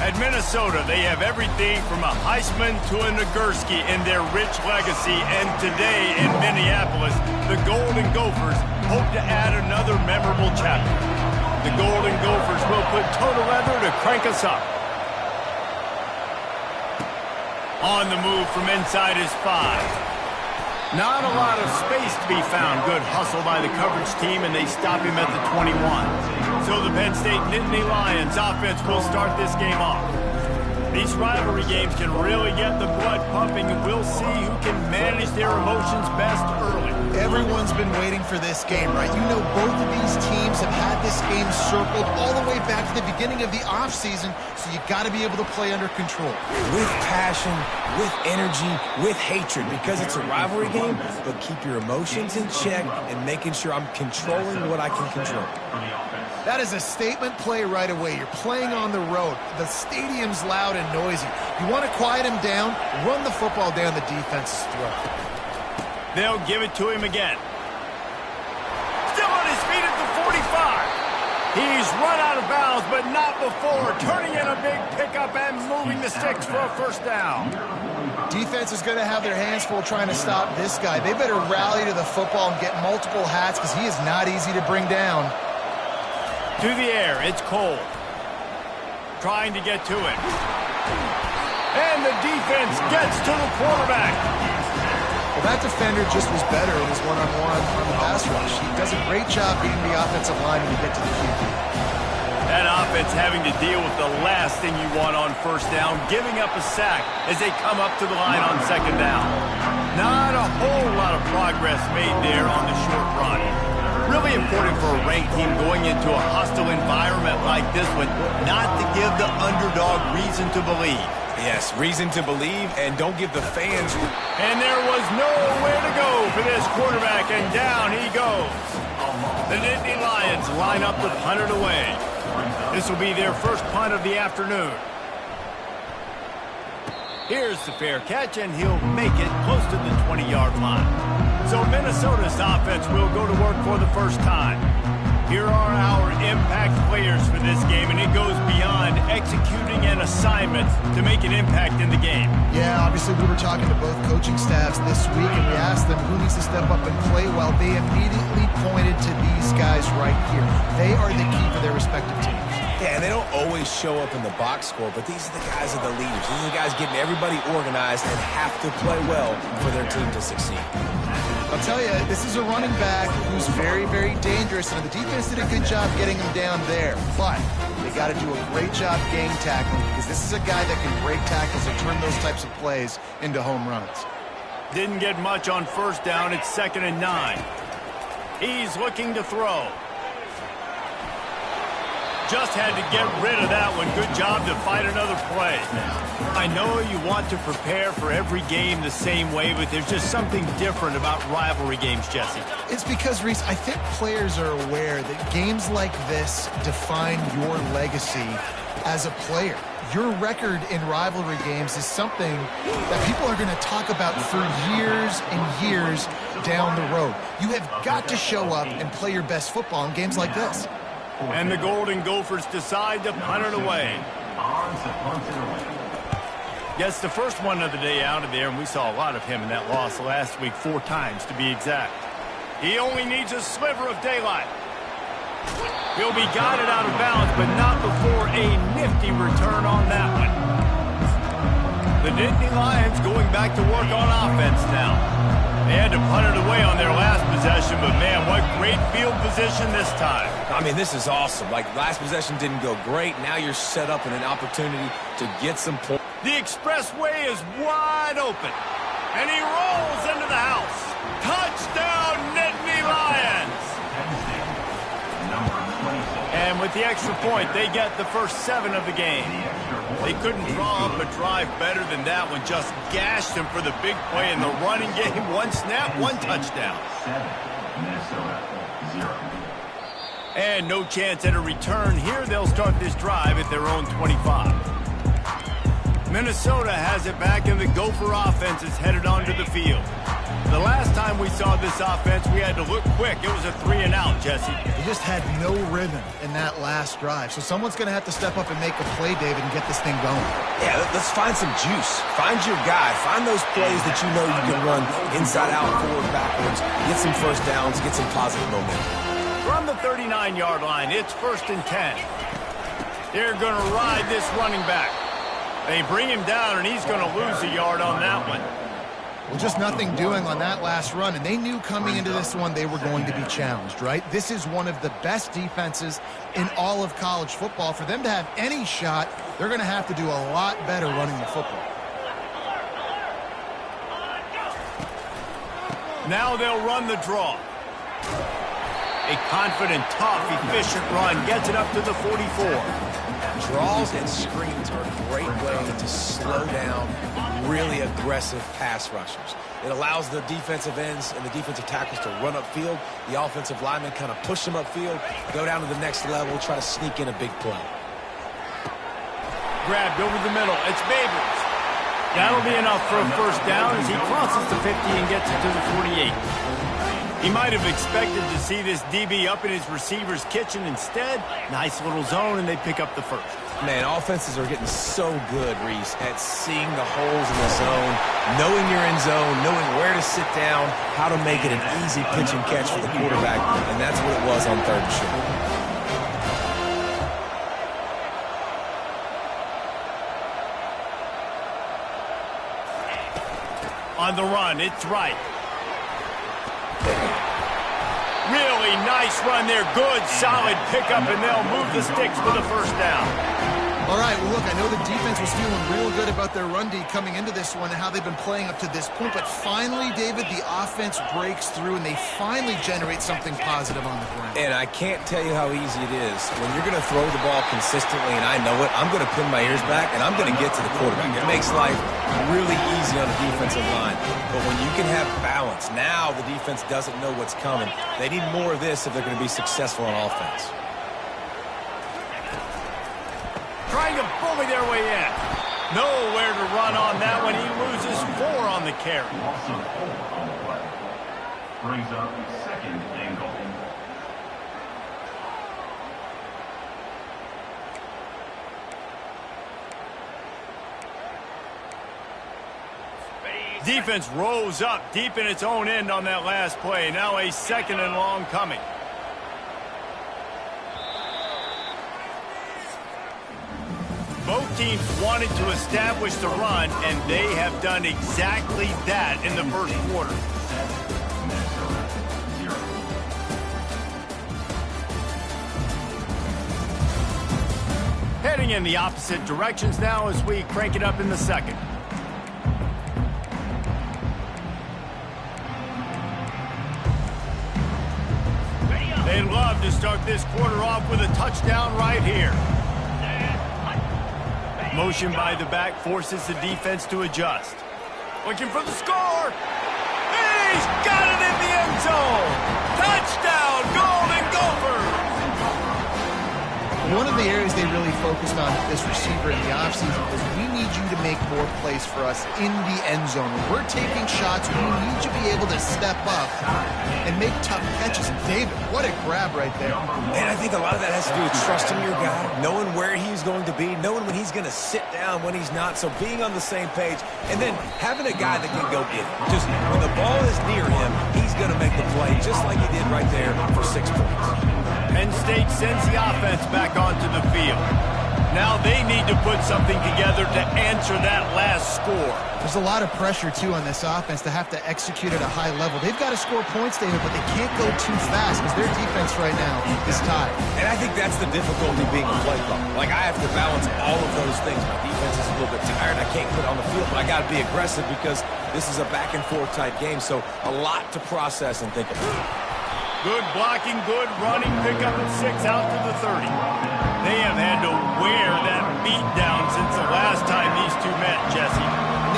At Minnesota, they have everything from a Heisman to a Nagurski in their rich legacy, and today in Minneapolis, the Golden Gophers hope to add another memorable chapter. The Golden Gophers will put total leather to crank us up. On the move from inside his 5. Not a lot of space to be found. Good hustle by the coverage team, and they stop him at the 21. So the Penn State Nittany Lions offense will start this game off. These rivalry games can really get the blood pumping, and we'll see who can manage their emotions best early. Everyone's been waiting for this game, right? You know, both of these teams have had this game circled all the way back to the beginning of the offseason, so you got to be able to play under control. With passion, with energy, with hatred, because it's a rivalry game, but keep your emotions in check and making sure I'm controlling what I can control. That is a statement play right away. You're playing on the road. The stadium's loud and noisy. You want to quiet him down, run the football down the defense's throat. They'll give it to him again. Still on his feet at the 45. He's run out of bounds, but not before turning in a big pickup and moving the sticks for a first down. Defense is going to have their hands full trying to stop this guy. They better rally to the football and get multiple hats because he is not easy to bring down. To the air, it's Cole. Trying to get to it. And the defense gets to the quarterback. Well, that defender just was better in his one-on-one on the pass rush. He does a great job beating the offensive line when you get to the QB. That offense having to deal with the last thing you want on first down, giving up a sack as they come up to the line on second down. Not a whole lot of progress made there on the short run. Really important for a ranked team going into a hostile environment like this one, not to give the underdog reason to believe. Yes, reason to believe, and don't give the fans... And there was nowhere to go for this quarterback, and down he goes. The Nittany Lions line up to punt it away. This will be their first punt of the afternoon. Here's the fair catch, and he'll make it close to the 20-yard line. So Minnesota's offense will go to work for the first time. Here are our impact players for this game, and it goes beyond executing an assignment to make an impact in the game. Yeah, obviously we were talking to both coaching staffs this week, and we asked them who needs to step up and play well. They immediately pointed to these guys right here. They are the key for their respective teams. Yeah, and they don't always show up in the box score, but these are the guys that are the leaders. These are the guys getting everybody organized and have to play well for their team to succeed. I'll tell you, this is a running back who's very, very dangerous, and the defense did a good job getting him down there. But they got to do a great job game tackling because this is a guy that can break tackles and turn those types of plays into home runs. Didn't get much on first down. It's 2nd and 9. He's looking to throw. Just had to get rid of that one. Good job to fight another play. I know you want to prepare for every game the same way, but there's just something different about rivalry games, Jesse. It's because, Reese, I think players are aware that games like this define your legacy as a player. Your record in rivalry games is something that people are going to talk about for years and years down the road. You have got to show up and play your best football in games like this. And the Golden Gophers decide to punt it away. Gets the first one of the day out of there, and we saw a lot of him in that loss last week, 4 times to be exact. He only needs a sliver of daylight. He'll be guided out of bounds, but not before a nifty return on that one. The Nittany Lions going back to work on offense now. They had to punt it away on their last possession, but man, what great field position this time. I mean, this is awesome. Like, last possession didn't go great. Now you're set up in an opportunity to get some points. The expressway is wide open, and he rolls into the house. Touchdown, Nittany Lions! And with the extra point, they get the first 7 of the game. They couldn't draw up a drive better than that one. Just gashed him for the big play in the running game. 1 snap, 1 touchdown. And no chance at a return here. They'll start this drive at their own 25. Minnesota has it back, and the Gopher offense is headed onto the field. The last time we we saw this offense, we had to look quick. It was a 3-and-out, Jesse. They just had no rhythm in that last drive. So someone's going to have to step up and make a play, David, and get this thing going. Yeah, let's find some juice. Find your guy. Find those plays that you know you can run inside out, forward, backwards. Get some first downs. Get some positive momentum. From the 39-yard line, it's 1st and 10. They're going to ride this running back. They bring him down, and he's going to lose a yard on that one. Well, just nothing doing on that last run, and they knew coming into this one they were going to be challenged, right? This is one of the best defenses in all of college football. For them to have any shot, they're going to have to do a lot better running the football. Now they'll run the draw. A confident, tough, efficient run gets it up to the 44. Draws and screens are a great way to slow down really aggressive pass rushers. It allows the defensive ends and the defensive tackles to run upfield. The offensive linemen kind of push them upfield, go down to the next level, try to sneak in a big play. Grabbed over the middle. It's Babers. That'll be enough for a first down as he crosses the 50 and gets it to the 48. He might have expected to see this DB up in his receiver's kitchen. Instead, nice little zone, and they pick up the first. Man, offenses are getting so good, Reese, at seeing the holes in the zone, knowing you're in zone, knowing where to sit down, how to make it an easy pitch and catch for the quarterback, and that's what it was on 3rd and short. On the run, it's right. Really nice run there. Good, solid pickup, and they'll move the sticks for the first down. All right, well, look, I know the defense was feeling real good about their run D coming into this one and how they've been playing up to this point, but finally, David, the offense breaks through, and they finally generate something positive on the ground. And I can't tell you how easy it is. When you're going to throw the ball consistently, and I know it, I'm going to pin my ears back, and I'm going to get to the quarterback. It makes life really easy on the defensive line. But when you can have balance, now the defense doesn't know what's coming. They need more of this if they're going to be successful on offense. Trying to bully their way in. Nowhere to run on that one. He loses 4 on the carry. Brings up 2nd and goal. Defense rose up deep in its own end on that last play. Now a 2nd and long coming. Both teams wanted to establish the run, and they have done exactly that in the first quarter. Heading in the opposite directions now as we crank it up in the second. They'd love to start this quarter off with a touchdown right here. Motion by the back forces the defense to adjust. Looking for the score. He's got it in the end zone. Touchdown, Golden Gophers. One of the areas they really focused on with this receiver in the offseason was we need you to make more plays for us in the end zone. When we're taking shots, we need you to be able to step up and make tough catches. And David, what a grab right there. And I think a lot of that has to do with trusting your guy, knowing where he's going to be, knowing when he's going to sit down, when he's not. So being on the same page, and then having a guy that can go get it. Just when the ball is near him, he's going to make the play, just like he did right there for 6 points. Penn State sends the offense back onto the field. Now they need to put something together to answer that last score. There's a lot of pressure, too, on this offense to have to execute at a high level. They've got to score points, David, but they can't go too fast because their defense right now is tied. And I think that's the difficulty being a play caller. Like, I have to balance all of those things. My defense is a little bit tired. I can't put it on the field, but I got to be aggressive because this is a back-and-forth type game, so a lot to process and think about. Good blocking, good running, pick up at 6 out to the 30. They have had to wear that beat down since the last time these two met, Jesse.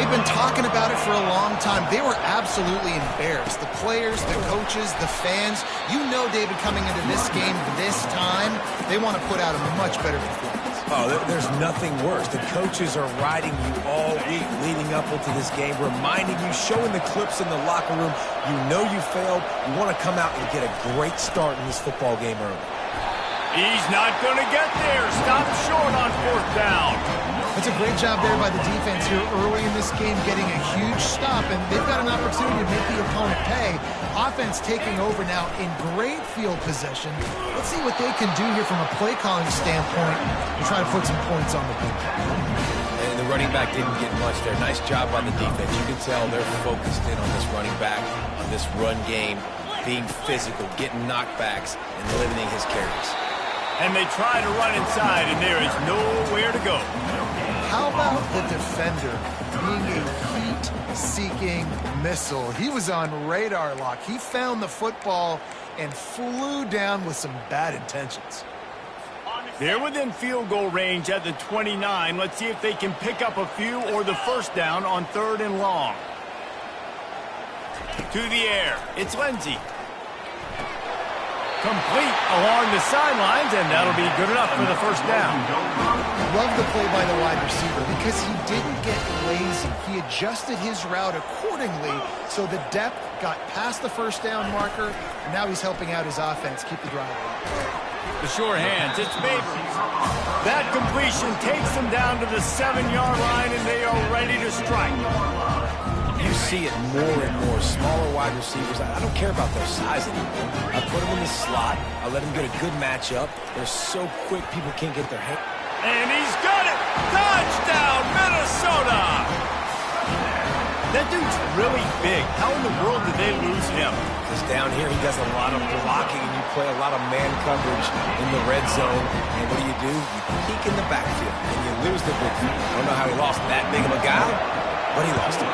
They've been talking about it for a long time. They were absolutely embarrassed. The players, the coaches, the fans. You know, David, coming into this game this time, they want to put out a much better performance. Oh, there's nothing worse. The coaches are riding you all week leading up into this game, reminding you, showing the clips in the locker room. You know you failed. You want to come out and get a great start in this football game early. He's not going to get there. Stop short on 4th down. That's a great job there by the defense here early in this game, getting a huge stop, and they've got an opportunity to make the opponent pay. Offense taking over now in great field possession. Let's see what they can do here from a play calling standpoint and try to put some points on the board. And the running back didn't get much there. Nice job on the defense. You can tell they're focused in on this running back, on this run game, being physical, getting knockbacks, and limiting his carries. And they try to run inside, and there is nowhere to go. How about the defender being a heat-seeking missile? He was on radar lock. He found the football and flew down with some bad intentions. They're within field goal range at the 29. Let's see if they can pick up a few or the 1st down on 3rd and long. To the air. It's Lindsey. Complete along the sidelines, and that'll be good enough for the 1st down. Love the play by the wide receiver because he didn't get lazy. He adjusted his route accordingly so the depth got past the 1st down marker, and now he's helping out his offense keep the drive alive. The sure hands, it's Babers. That completion takes them down to the 7-yard line, and they are ready to strike. You see it more and more. Smaller wide receivers, I don't care about their size anymore. I put them in the slot. I let them get a good matchup. They're so quick, people can't get their hand. And he's got it! Touchdown, Minnesota! That dude's really big. How in the world did they lose him? Because down here, he does a lot of blocking, and you play a lot of man coverage in the red zone. And what do? You peek in the backfield, and you lose the big field. I don't know how he lost that big of a guy, but he lost it.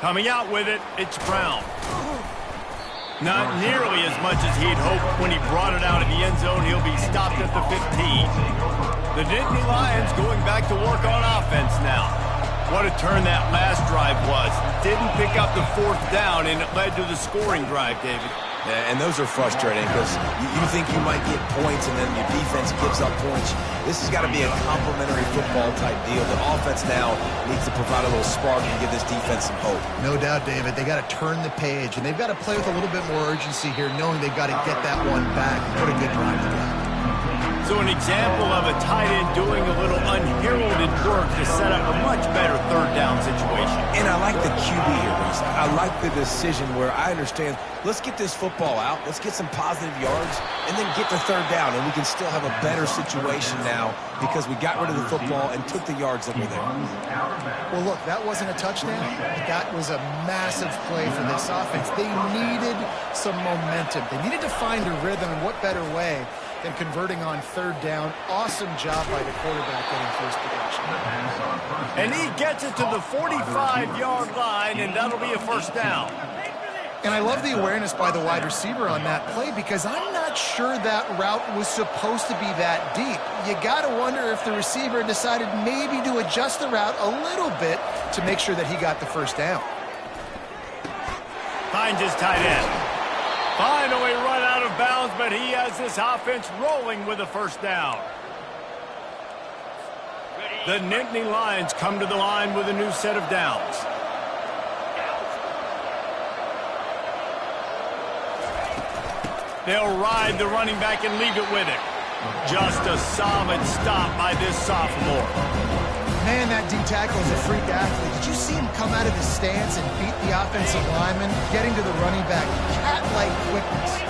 Coming out with it, it's Brown. Not nearly as much as he'd hoped when he brought it out in the end zone. He'll be stopped at the 15. The Nittany Lions going back to work on offense now. What a turn that last drive was. Didn't pick up the 4th down, and it led to the scoring drive, David. Yeah, and those are frustrating because you think you might get points and then your defense gives up points. This has got to be a complementary football type deal. The offense now needs to provide a little spark and give this defense some hope. No doubt, David. They got to turn the page, and they've got to play with a little bit more urgency here, knowing they've got to get that one back and put a good drive together. So an example of a tight end doing a little unheralded work to set up a much better 3rd down situation. And I like the QB here, Reese. I like the decision where I understand, let's get this football out, let's get some positive yards, and then get to 3rd down, and we can still have a better situation now because we got rid of the football and took the yards that were there. Well, look, that wasn't a touchdown, but that was a massive play for this offense. They needed some momentum. They needed to find a rhythm, and what better way than converting on 3rd down. Awesome job by the quarterback getting first production. And he gets it to the 45-yard line, and that'll be a 1st down. And I love the awareness by the wide receiver on that play because I'm not sure that route was supposed to be that deep. You got to wonder if the receiver decided maybe to adjust the route a little bit to make sure that he got the 1st down. Finds his tight end. Finally run out of bounds, but he has this offense rolling with a 1st down. The Nittany Lions come to the line with a new set of downs. They'll ride the running back and leave it with him. Just a solid stop by this sophomore. Man, that D-tackle is a freak athlete. Did you see him come out of his stance and beat the offensive lineman, getting to the running back? Cat-like quickness.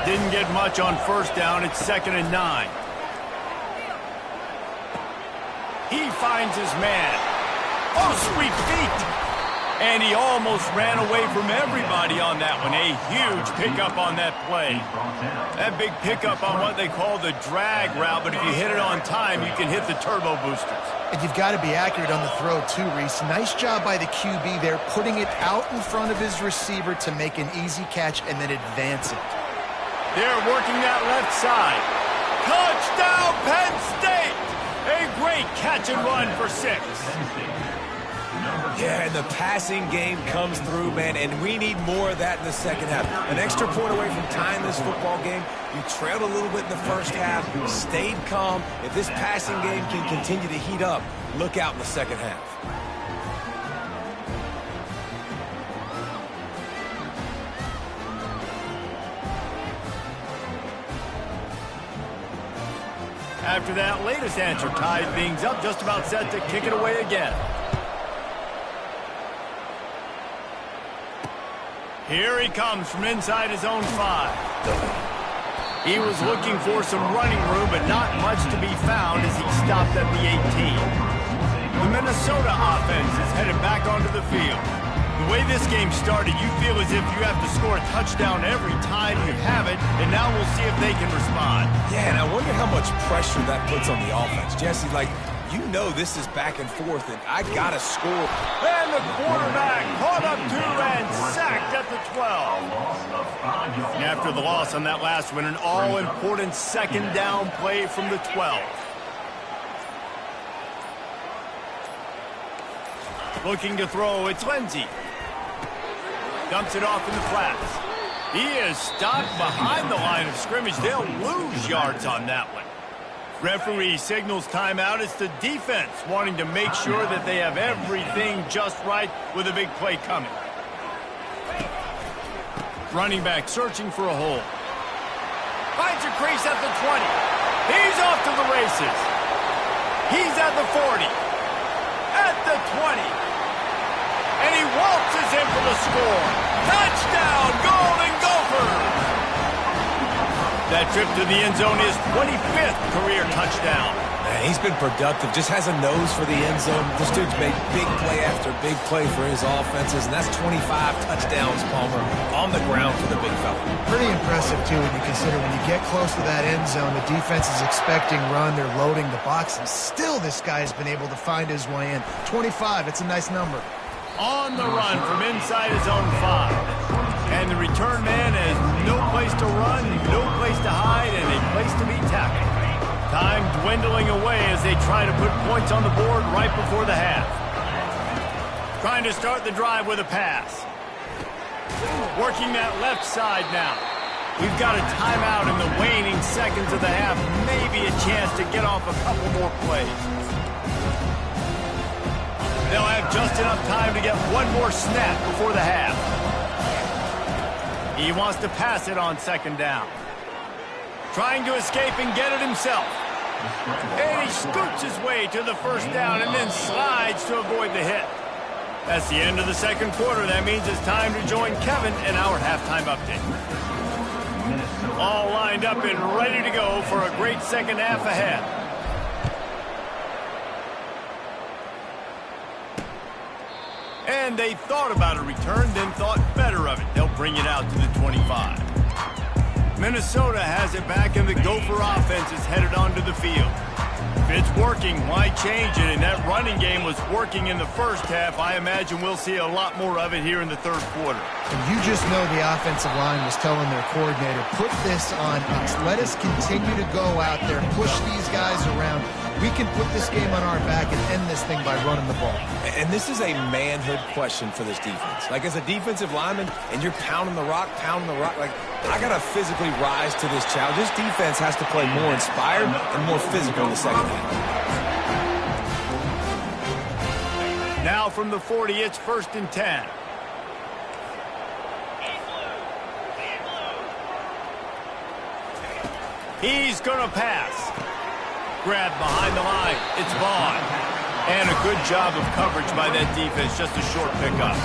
Didn't get much on 1st down. It's 2nd and 9. He finds his man. Oh, sweet feet. And he almost ran away from everybody on that one. A huge pickup on that play. That big pickup on what they call the drag route, but if you hit it on time, you can hit the turbo boosters. And you've got to be accurate on the throw, too, Reese. Nice job by the QB there, putting it out in front of his receiver to make an easy catch and then advance it. They're working that left side. Touchdown, Penn State! A great catch and run for 6. Yeah, and the passing game comes through, man, and we need more of that in the second half. An extra point away from tying this football game. You trailed a little bit in the first half, stayed calm. If this passing game can continue to heat up, look out in the second half. After that latest answer tied things up, just about set to kick it away again. Here he comes from inside his own 5. He was looking for some running room, but not much to be found as he stopped at the 18. The Minnesota offense is headed back onto the field. The way this game started, you feel as if you have to score a touchdown every time you have it, and now we'll see if they can respond. Yeah, and I wonder how much pressure that puts on the offense. Jesse, like, you know this is back and forth, and I got to score. And the quarterback caught up to and sacked at the 12. And after the loss on that last one, an all-important second down play from the 12. Looking to throw, it's Lindsey. Dumps it off in the flats. He is stopped behind the line of scrimmage. They'll lose yards on that one. Referee signals timeout. It's the defense wanting to make sure that they have everything just right with a big play coming. Running back searching for a hole. Finds a crease at the 20. He's off to the races. He's at the 40. At the 20. And he waltzes in for the score. Touchdown, Golden Gophers! That trip to the end zone is 25th career touchdown. Man, he's been productive, just has a nose for the end zone. This dude's made big play after big play for his offenses, and that's 25 touchdowns, Palmer, on the ground for the big fella. Pretty impressive, too, when you consider when you get close to that end zone, the defense is expecting run, they're loading the box, and still this guy has been able to find his way in. 25, it's a nice number. On the run from inside his own 5. And the return man has no place to run, no place to hide, and a place to be tackled. Time dwindling away as they try to put points on the board right before the half. Trying to start the drive with a pass. Working that left side now. We've got a timeout in the waning seconds of the half. Maybe a chance to get off a couple more plays. They'll have just enough time to get one more snap before the half. He wants to pass it on second down. Trying to escape and get it himself. And he scoots his way to the first down and then slides to avoid the hit. That's the end of the second quarter. That means it's time to join Kevin in our halftime update. All lined up and ready to go for a great second half ahead. And they thought about a return, then thought better of it. They'll bring it out to the 25. Minnesota has it back, and the Gopher offense is headed onto the field. If it's working, why change it? And that running game was working in the first half. I imagine we'll see a lot more of it here in the third quarter. And you just know the offensive line was telling their coordinator, put this on us. Let us continue to go out there, push these guys around. We can put this game on our back and end this thing by running the ball. And this is a manhood question for this defense. Like, as a defensive lineman, and you're pounding the rock, like, I got to physically rise to this challenge. This defense has to play more inspired and more physical in the second half. Now from the 40, it's 1st and 10. He's going to pass. Grabbed behind the line. It's Vaughn. And a good job of coverage by that defense. Just a short pickup.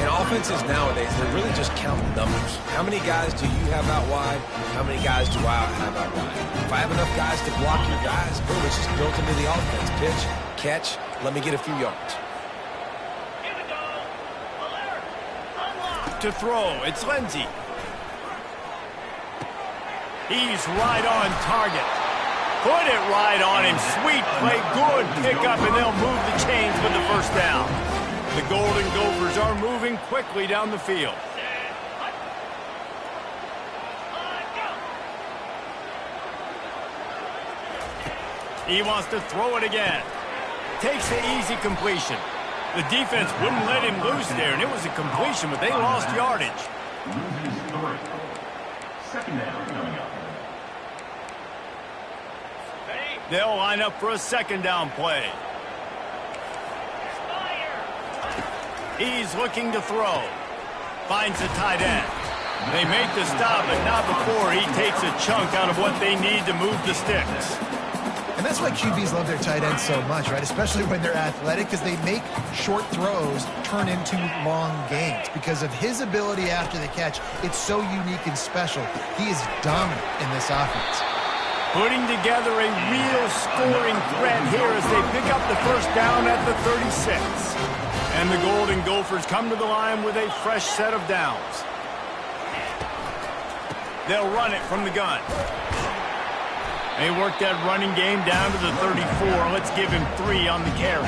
In offenses nowadays, they're really just counting numbers. How many guys do you have out wide? How many guys do I have out wide? If I have enough guys to block your guys, boom, it's just built into the offense. Pitch, catch, let me get a few yards. To throw, it's Lindsey. He's right on target. Put it right on him. Sweet play, good pickup, and they'll move the chains with the first down. The Golden Gophers are moving quickly down the field. He wants to throw it again. Takes the easy completion. The defense wouldn't let him loose there, and it was a completion, but they lost yardage. Loses 3. Second down coming up. They'll line up for a second down play. He's looking to throw. Finds a tight end. They make the stop, but not before he takes a chunk out of what they need to move the sticks. And that's why QBs love their tight ends so much, right? Especially when they're athletic, because they make short throws turn into long gains. Because of his ability after the catch, it's so unique and special. He is dominant in this offense. Putting together a real scoring threat here as they pick up the first down at the 36. And the Golden Gophers come to the line with a fresh set of downs. They'll run it from the gun. They work that running game down to the 34. Let's give him 3 on the carry.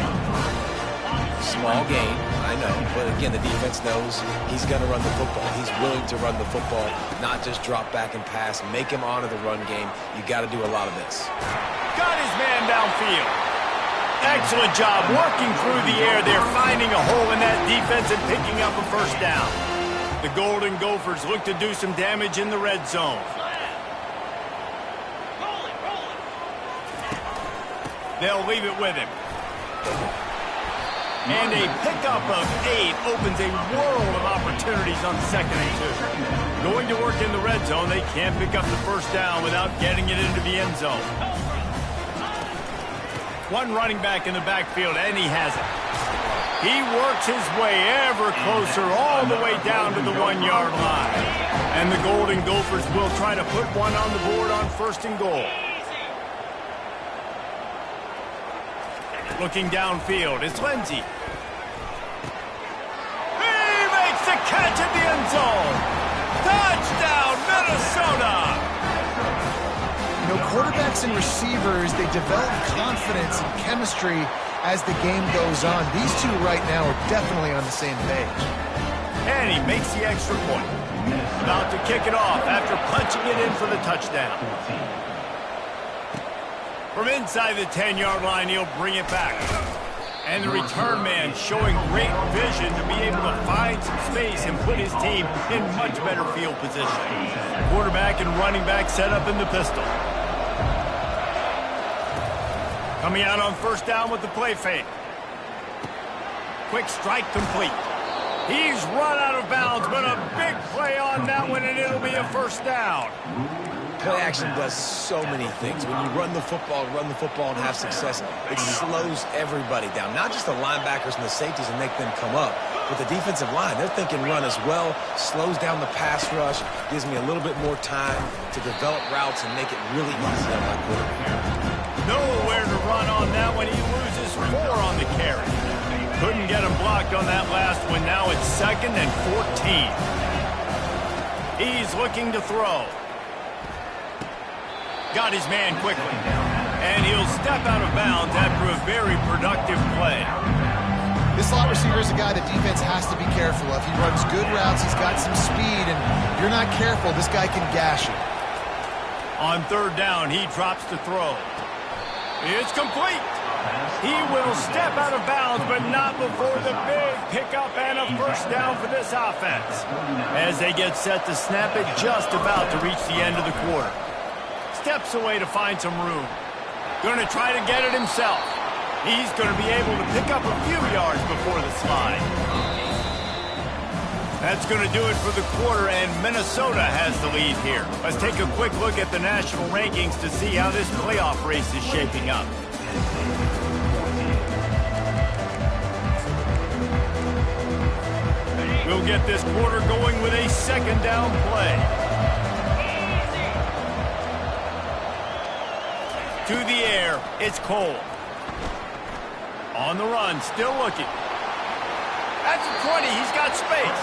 Small gain, I know. But again, the defense knows he's going to run the football. He's willing to run the football, not just drop back and pass. Make him honor the run game. You got to do a lot of this. Got his man downfield. Excellent job working through the air there, finding a hole in that defense and picking up a first down. The Golden Gophers look to do some damage in the red zone. They'll leave it with him. And a pickup of 8 opens a world of opportunities on 2nd and 2. Going to work in the red zone, they can't pick up the first down without getting it into the end zone. One running back in the backfield, and he has it. He works his way ever closer all the way down to the 1-yard line. And the Golden Gophers will try to put one on the board on 1st and goal. Looking downfield, it's Lindsey. He makes the catch at the end zone. Touchdown, Minnesota! You know, quarterbacks and receivers, they develop confidence and chemistry as the game goes on. These two right now are definitely on the same page. And he makes the extra point. About to kick it off after punching it in for the touchdown. From inside the 10-yard line, he'll bring it back. And the return man showing great vision to be able to find some space and put his team in much better field position. Quarterback and running back set up in the pistol. Coming out on 1st down with the play fake. Quick strike complete. He's run out of bounds, but a big play on that one, and it'll be a first down. Play action does so many things. When you run the football and have success, it slows everybody down. Not just the linebackers and the safeties and make them come up, but the defensive line. They're thinking run as well, slows down the pass rush, gives me a little bit more time to develop routes and make it really easy on my quarterback. Nowhere to run on that one. He loses 4 on the carry. Couldn't get him blocked on that last one. Now it's 2nd and 14. He's looking to throw. Got his man quickly. And he'll step out of bounds after a very productive play. This slot receiver is a guy the defense has to be careful of. He runs good routes, he's got some speed, and if you're not careful, this guy can gash you. On 3rd down, he drops to throw. It's complete. He will step out of bounds, but not before the big pickup and a first down for this offense. As they get set to snap it, just about to reach the end of the quarter. Steps away to find some room. Going to try to get it himself. He's going to be able to pick up a few yards before the slide. That's going to do it for the quarter, and Minnesota has the lead here. Let's take a quick look at the national rankings to see how this playoff race is shaping up. We'll get this quarter going with a 2nd down play. To the air, it's Cole. On the run, still looking. At the 20, he's got space.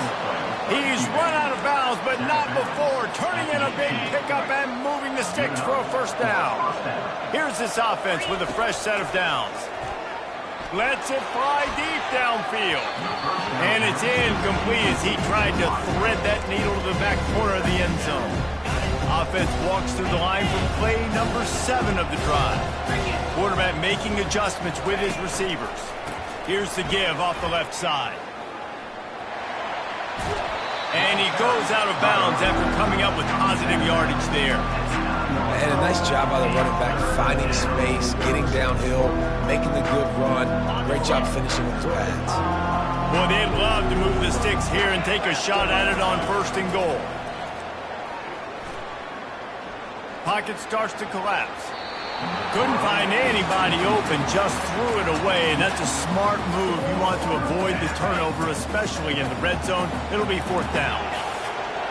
He's run out of bounds, but not before turning in a big pickup and moving the sticks for a first down. Here's this offense with a fresh set of downs. Lets it fly deep downfield. And it's incomplete as he tried to thread that needle to the back corner of the end zone. Offense walks through the line from play number 7 of the drive. Quarterback making adjustments with his receivers. Here's the give off the left side. And he goes out of bounds after coming up with positive yardage there. And a nice job by the running back, finding space, getting downhill, making the good run. Great job finishing with his pads. Boy, they'd love to move the sticks here and take a shot at it on 1st and goal. Pocket starts to collapse. Couldn't find anybody open, just threw it away, and that's a smart move. You want to avoid the turnover, especially in the red zone. It'll be 4th down.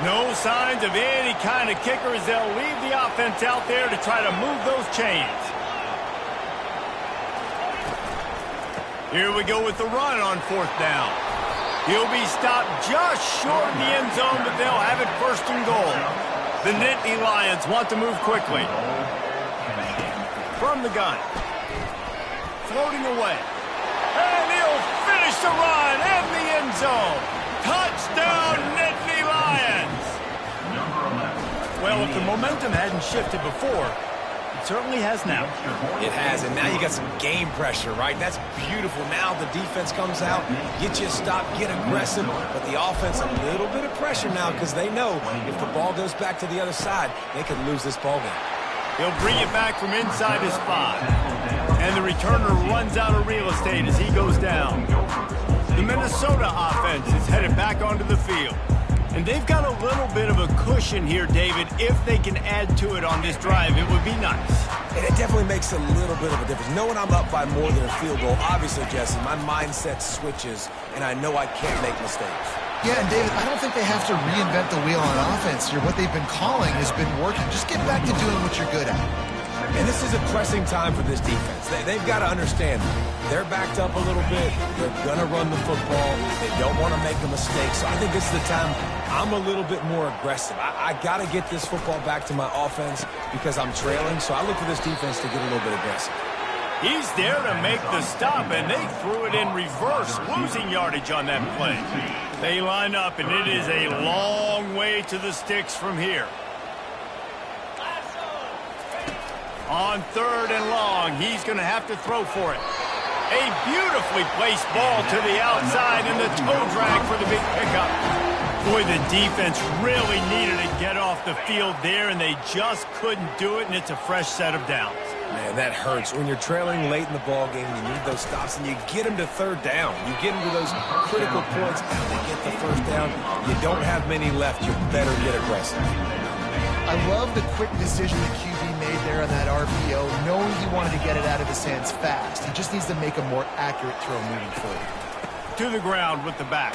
No signs of any kind of kicker as they'll leave the offense out there to try to move those chains. Here we go with the run on 4th down. He'll be stopped just short of the end zone, but they'll have it 1st and goal. The Nittany Lions want to move quickly. From the gun. Floating away. And he'll finish the run in the end zone. Touchdown, Nittany Lions! Well, if the momentum hadn't shifted before, it certainly has now. It has, and now you got some game pressure, right? That's beautiful. Now the defense comes out, get you a stop, get aggressive, but the offense a little bit of pressure now because they know if the ball goes back to the other side, they could lose this ball game. He'll bring it back from inside his 5. And the returner runs out of real estate as he goes down. The Minnesota offense is headed back onto the field. And they've got a little bit of a cushion here, David. If they can add to it on this drive, it would be nice. And it definitely makes a little bit of a difference. Knowing I'm up by more than a field goal, obviously, Jesse, my mindset switches, and I know I can't make mistakes. Yeah, and David, I don't think they have to reinvent the wheel on offense here. What they've been calling has been working. Just get back to doing what you're good at. And this is a pressing time for this defense. They've got to understand they're backed up a little bit. They're going to run the football. They don't want to make a mistake. So I think this is the time I'm a little bit more aggressive. I got to get this football back to my offense because I'm trailing. So I look for this defense to get a little bit aggressive. He's there to make the stop, and they threw it in reverse, losing yardage on that play. They line up, and it is a long way to the sticks from here. On 3rd and long, he's going to have to throw for it. A beautifully placed ball to the outside, and the toe drag for the big pickup. Boy, the defense really needed to get off the field there, and they just couldn't do it, and it's a fresh set of downs. Man, that hurts. When you're trailing late in the ball game, you need those stops, and you get them to 3rd down. You get them to those critical points, and they get the 1st down. You don't have many left. You better get aggressive. I love the quick decision the QB made there on that RPO, knowing he wanted to get it out of his hands fast. He just needs to make a more accurate throw moving forward. To the ground with the back.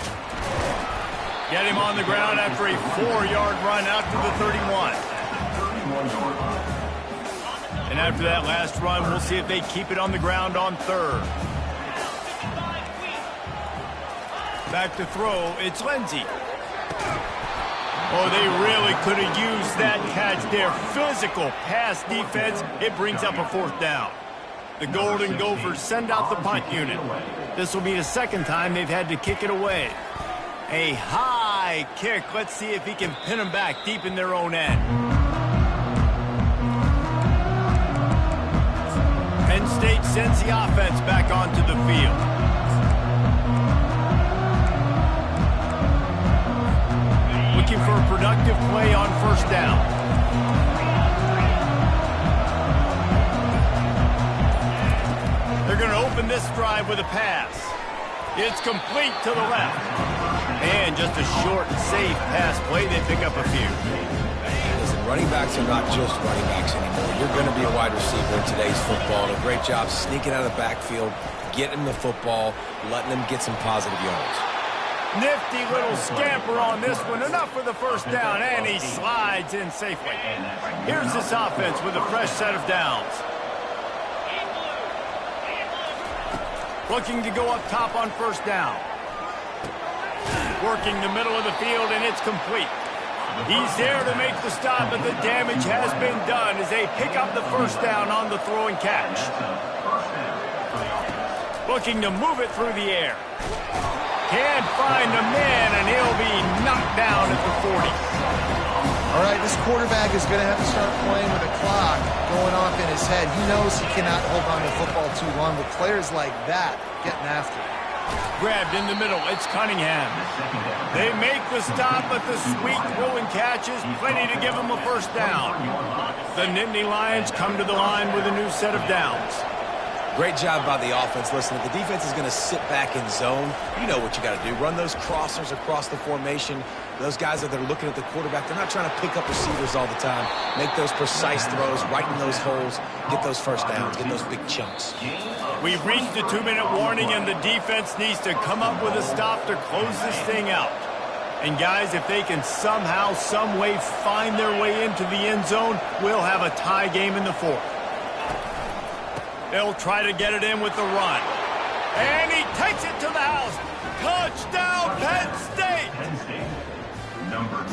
Get him on the ground after a 4-yard run out to the 31. And after that last run, we'll see if they keep it on the ground on 3rd. Back to throw, it's Lindsey. Oh, they really could have used that catch there. Physical pass defense. It brings up a 4th down. The Golden Gophers send out the punt unit. This will be the 2nd time they've had to kick it away. A high kick. Let's see if he can pin them back deep in their own end. Penn State sends the offense back onto the field. Looking for a productive play on 1st down. They're going to open this drive with a pass. It's complete to the left. And just a short, safe pass play. They pick up a few. Listen, running backs are not just running backs anymore. You're going to be a wide receiver in today's football. And a great job sneaking out of the backfield, getting the football, letting them get some positive yards. Nifty little scamper on this one. Enough for the 1st down, and he slides in safely. Here's this offense with a fresh set of downs. Looking to go up top on 1st down. Working the middle of the field, and it's complete. He's there to make the stop, but the damage has been done as they pick up the 1st down on the throw and catch. Looking to move it through the air. Can't find a man, and he'll be knocked down at the 40. All right, this quarterback is going to have to start playing with a clock going off in his head. He knows he cannot hold on to the football too long with players like that getting after it. Grabbed in the middle. It's Cunningham. They make the stop, but the sweet throw and catch is plenty to give them a first down. The Nittany Lions come to the line with a new set of downs. Great job by the offense. Listen, if the defense is going to sit back in zone, you know what you got to do. Run those crossers across the formation. Those guys that are looking at the quarterback, they're not trying to pick up receivers all the time. Make those precise throws, right in those holes, get those first downs, get those big chunks. We've reached the 2-minute warning, and the defense needs to come up with a stop to close this thing out. And guys, if they can somehow, some way find their way into the end zone, we'll have a tie game in the fourth. They'll try to get it in with the run. And he takes it to the house. Touchdown, Penn State! Penn State.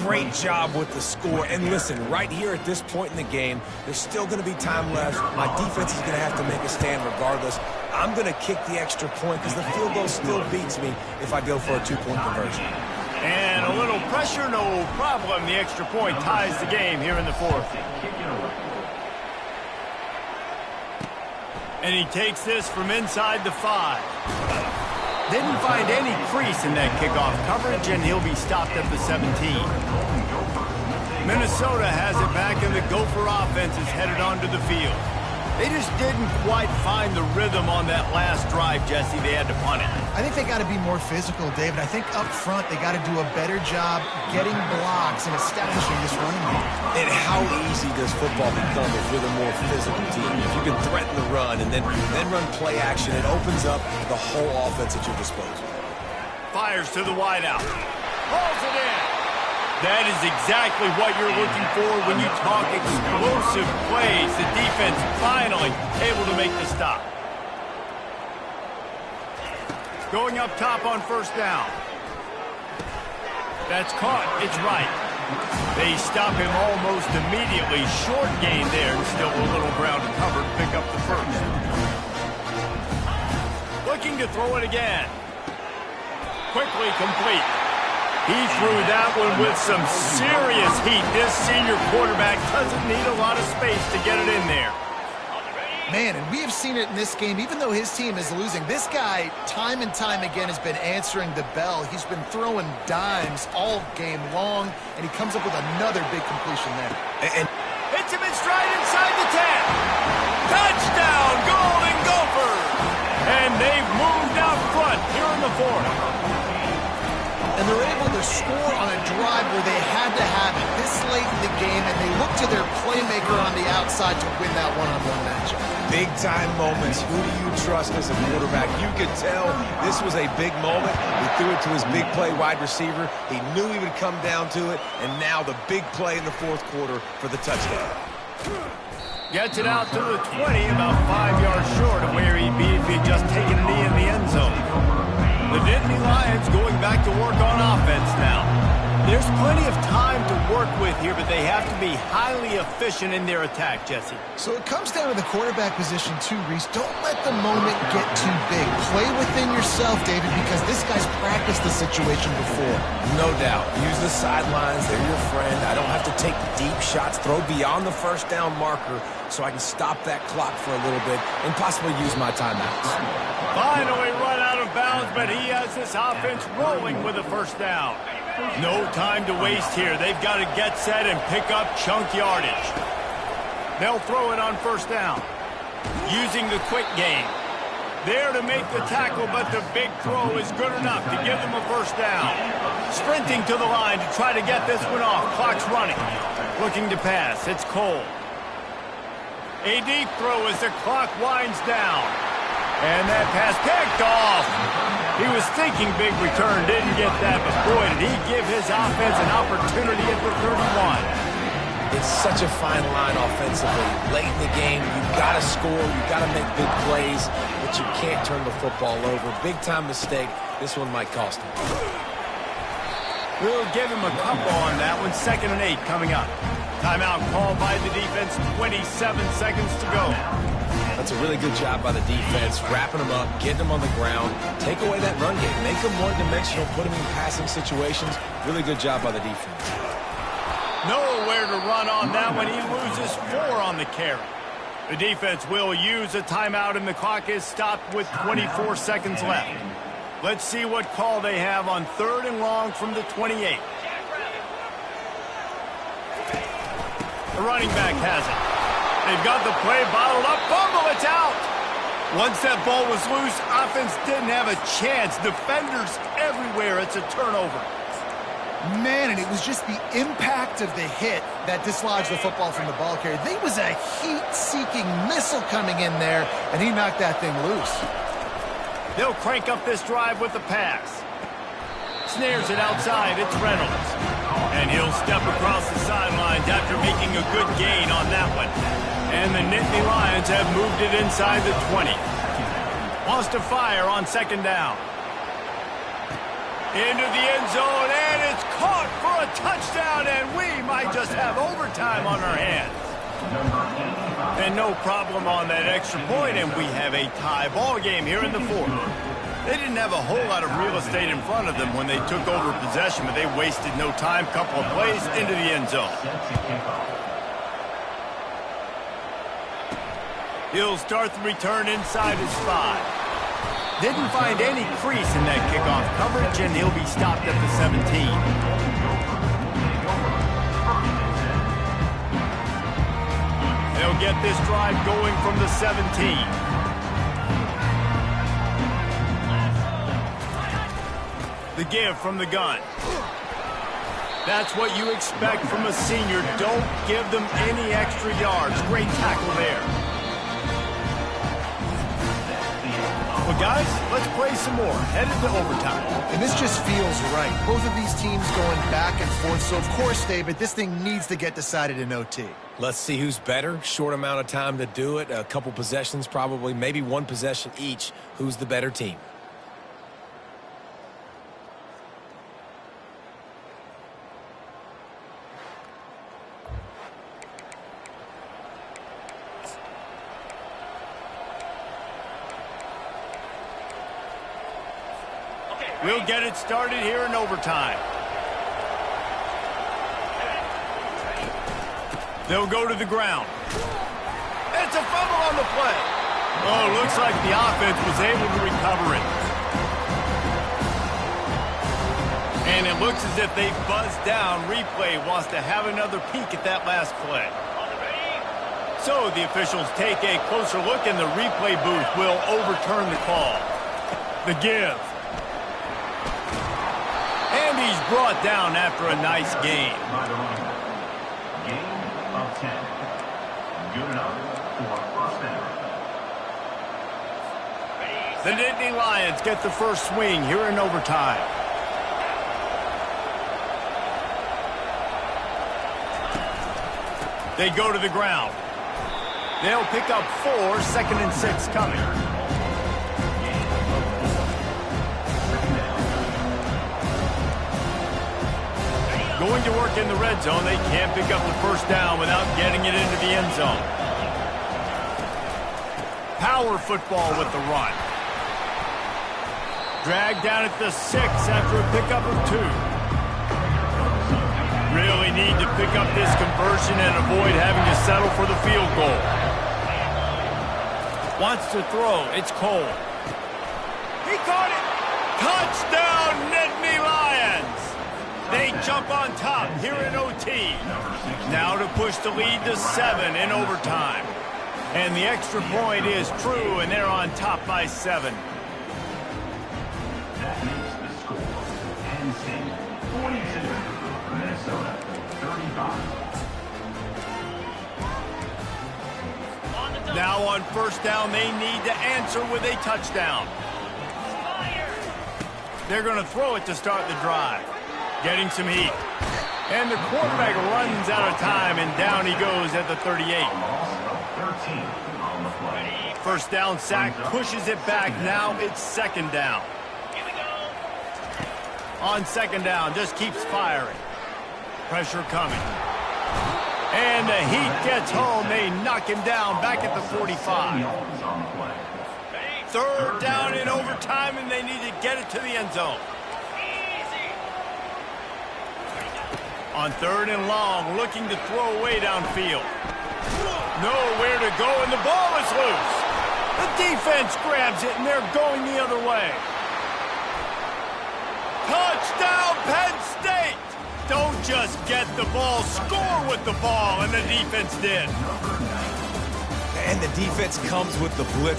Great job with the score. And listen, right here at this point in the game, there's still going to be time left. My defense is going to have to make a stand regardless. I'm going to kick the extra point because the field goal still beats me if I go for a 2-point conversion. And a little pressure, no problem. The extra point ties the game here in the fourth. And he takes this from inside the 5. Didn't find any crease in that kickoff coverage, and he'll be stopped at the 17. Minnesota has it back, and the Gopher offense is headed onto the field. They just didn't quite find the rhythm on that last drive, Jesse. They had to punt it. I think they got to be more physical, David. I think up front they got to do a better job getting blocks and establishing this running game. And how easy does football become if you're the more physical team? If you can threaten the run and then run play action, it opens up the whole offense at your disposal. Fires to the wideout. Pulls it in. That is exactly what you're looking for when you talk explosive plays. The defense finally able to make the stop. Going up top on first down. That's caught. It's right. They stop him almost immediately. Short gain there, and still a little ground to cover to pick up the first. Looking to throw it again. Quickly complete. He threw that one with some serious heat. This senior quarterback doesn't need a lot of space to get it in there. Man, and we have seen it in this game, even though his team is losing. This guy, time and time again, has been answering the bell. He's been throwing dimes all game long, and he comes up with another big completion there. And hits him in stride inside the 10. Touchdown, Golden Gophers! And they've moved out front here in the fourth. And they're able to score on a drive where they had to have it this late in the game, and they look to their playmaker on the outside to win that one-on-one matchup. big-time moments, who do you trust as a quarterback? You could tell this was a big moment. He threw it to his big play wide receiver. He knew he would come down to it, and now the big play in the fourth quarter for the touchdown. Gets it out to the 20, about 5 yards short of where he'd be if he'd just taken a knee in the end zone. The Nittany Lions going back to work on offense now. There's plenty of time to work with here, but they have to be highly efficient in their attack, Jesse. So it comes down to the quarterback position too, Reese. Don't let the moment get too big. Play within yourself, David, because this guy's practiced the situation before. No doubt. Use the sidelines. They're your friend. I don't have to take deep shots, throw beyond the first down marker so I can stop that clock for a little bit and possibly use my timeouts. Finally run out of bounds, but he has this offense rolling with a first down. No time to waste here. They've got to get set and pick up chunk yardage. They'll throw it on first down. Using the quick game. There to make the tackle, but the big throw is good enough to give them a first down. Sprinting to the line to try to get this one off. Clock's running. Looking to pass. It's Cole. A deep throw as the clock winds down. And that pass picked off. He was thinking big return, didn't get that, but boy, did he give his offense an opportunity at the 31. It's such a fine line offensively. Late in the game, you've got to score, you've got to make big plays, but you can't turn the football over. Big-time mistake. This one might cost him. We'll give him a couple on that one. 2nd and 8 coming up. Timeout called by the defense, 27 seconds to go. That's a really good job by the defense, wrapping them up, getting them on the ground, take away that run game, make them one-dimensional, put them in passing situations. Really good job by the defense. Nowhere to run on that one. He loses 4 on the carry. The defense will use a timeout, and the clock is stopped with 24 seconds left. Let's see what call they have on 3rd and long from the 28. The running back has it. They've got the play bottled up. Fumble, it's out. Once that ball was loose, offense didn't have a chance. Defenders everywhere. It's a turnover. Man, and it was just the impact of the hit that dislodged the football from the ball carrier. There was a heat-seeking missile coming in there, and he knocked that thing loose. They'll crank up this drive with the pass. Snares it outside. It's Reynolds. And he'll step across the sidelines after making a good gain on that one. And the Nittany Lions have moved it inside the 20. Wants to fire on 2nd down. Into the end zone, and it's caught for a touchdown, and we might just have overtime on our hands. And no problem on that extra point, and we have a tie ball game here in the 4th. They didn't have a whole lot of real estate in front of them when they took over possession, but they wasted no time. Couple of plays into the end zone. He'll start the return inside his 5. Didn't find any crease in that kickoff coverage, and he'll be stopped at the 17. They'll get this drive going from the 17. The give from the gun. That's what you expect from a senior. Don't give them any extra yards. Great tackle there. Well, guys, let's play some more. Headed to overtime. And this just feels right. Both of these teams going back and forth. So, of course, David, this thing needs to get decided in OT. Let's see who's better. Short amount of time to do it. A couple possessions probably. Maybe 1 possession each. Who's the better team? We'll get it started here in overtime. They'll go to the ground. It's a fumble on the play. Oh, looks like the offense was able to recover it. And it looks as if they buzzed down. Replay wants to have another peek at that last play. So the officials take a closer look, and the replay booth will overturn the call. The give. And he's brought down after a nice gain. Gain of 10. Good enough for first down. The Nittany Lions get the first swing here in overtime. They go to the ground. They'll pick up 4, 2nd and 6 coming. Going to work in the red zone. They can't pick up the first down without getting it into the end zone. Power football with the run. Dragged down at the 6 after a pickup of 2. Really need to pick up this conversion and avoid having to settle for the field goal. Wants to throw. It's Cole. He caught it. Touchdown, Nittany Lions. They jump on top here in OT. Now to push the lead to 7 in overtime. And the extra point is true, and they're on top by 7. That makes the score. Penn State 42, Minnesota 35. Now on first down, they need to answer with a touchdown. They're going to throw it to start the drive. Getting some heat. And the quarterback runs out of time, and down he goes at the 38. First down sack, pushes it back. Now it's 2nd down. On 2nd down, just keeps firing. Pressure coming. And the heat gets home. They knock him down back at the 45. 3rd down in overtime, and they need to get it to the end zone. On 3rd and long, looking to throw away downfield. Nowhere to go, and the ball is loose. The defense grabs it, and they're going the other way. Touchdown, Penn State! Don't just get the ball, score with the ball, and the defense did. And the defense comes with the blitz